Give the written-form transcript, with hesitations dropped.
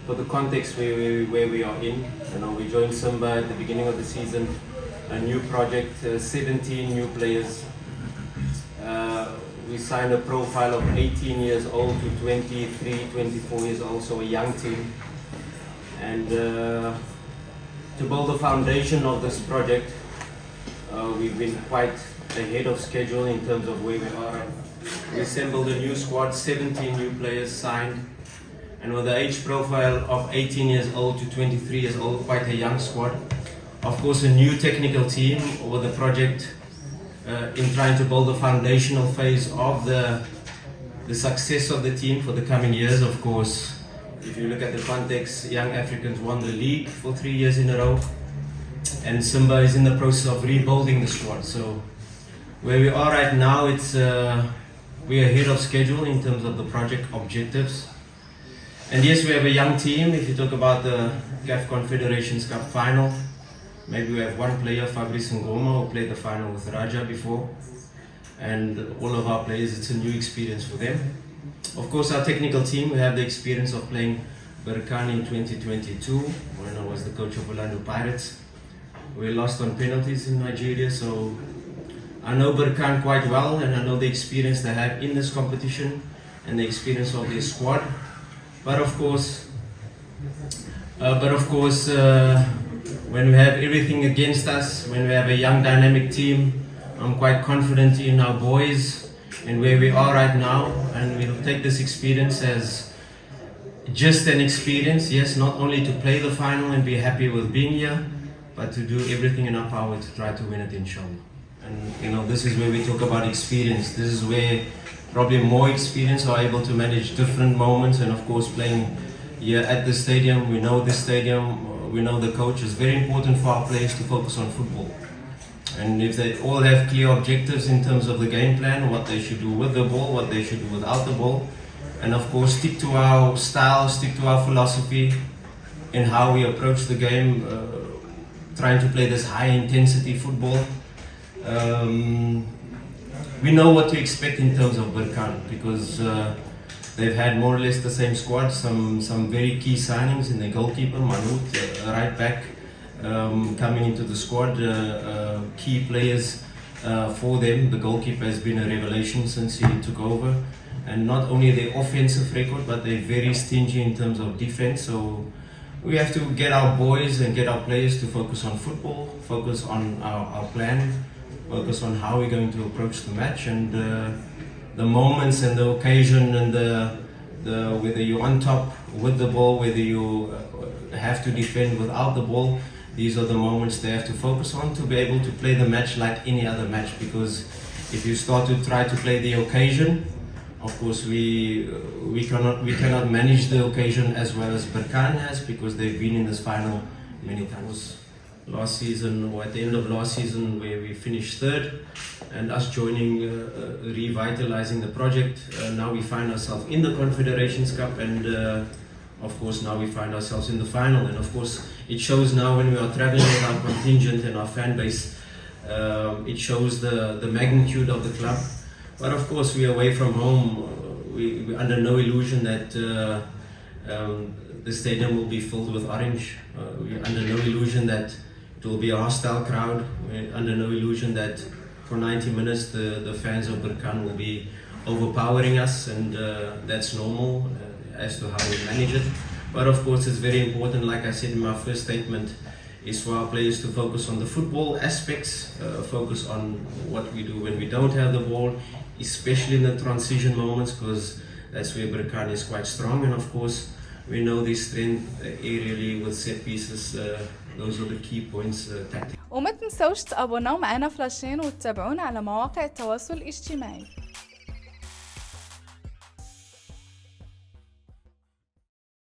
for the context where we are in. You know, we joined Symba at the beginning of the season, a new project, 17 new players. We signed a profile of 18 years old to 23, 24 years old, so a young team. And to build the foundation of this project, we've been quite ahead of schedule in terms of where we are. We assembled a new squad, 17 new players signed, and with the age profile of 18 years old to 23 years old, quite a young squad. Of course, a new technical team with the project in trying to build the foundational phase of the success of the team for the coming years. Of course, if you look at the context, Young Africans won the league for 3 years in a row, and Symba is in the process of rebuilding the squad. So where we are right now, it's we're ahead of schedule in terms of the project objectives. And yes, we have a young team. If you talk about the CAF Confederations Cup final, maybe we have one player, Fabrice Ngoma, who played the final with Raja before. And all of our players, it's a new experience for them. Of course, our technical team, we have the experience of playing بركان in 2022, when I was the coach of Orlando Pirates. We lost on penalties in Nigeria, so I know بركان quite well, and I know the experience they have in this competition and the experience of their squad. But of course, when we have everything against us, when we have a young dynamic team, I'm quite confident in our boys and where we are right now, and we'll take this experience as just an experience. Yes, not only to play the final and be happy with being here, but to do everything in our power to try to win it, inshallah. And you know, this is where we talk about experience. This is where probably more experience are able to manage different moments, and of course playing here at the stadium, we know the stadium, we know the coach. It's very important for our players to focus on football. And if they all have clear objectives in terms of the game plan, what they should do with the ball, what they should do without the ball, and of course stick to our style, stick to our philosophy in how we approach the game, trying to play this high intensity football. We know what to expect in terms of بركان, because they've had more or less the same squad, some very key signings in the goalkeeper, Manut, right back, coming into the squad, key players for them. The goalkeeper has been a revelation since he took over, and not only their offensive record, but they're very stingy in terms of defense. So we have to get our boys and get our players to focus on football, focus on our plan, focus on how we're going to approach the match, and the moments and the occasion, and the whether you're on top with the ball, whether you have to defend without the ball. These are the moments they have to focus on to be able to play the match like any other match. Because if you start to try to play the occasion, of course we cannot manage the occasion as well as بركان has, because they've been in this final many times. Last season, or at the end of last season, where we finished third, and us joining, revitalizing the project, now we find ourselves in the Confederations Cup, and of course now we find ourselves in the final. And of course it shows now when we are traveling with our contingent and our fan base, it shows the magnitude of the club. But of course we're away from home, we're under no illusion that the stadium will be filled with orange. We're under no illusion that it will be a hostile crowd. We're under no illusion that for 90 minutes the fans of بركان will be overpowering us, and that's normal as to how we manage it. But of course it's very important, like I said in my first statement, is for our players to focus on the football aspects, focus on what we do when we don't have the ball, especially in the transition moments, because that's where بركان is quite strong. And of course we know the strength aerially with set pieces. Those are the key points tactically. وما تنسوش تابوناو معنا فلاشين وتتابعونا على مواقع التواصل الاجتماعي.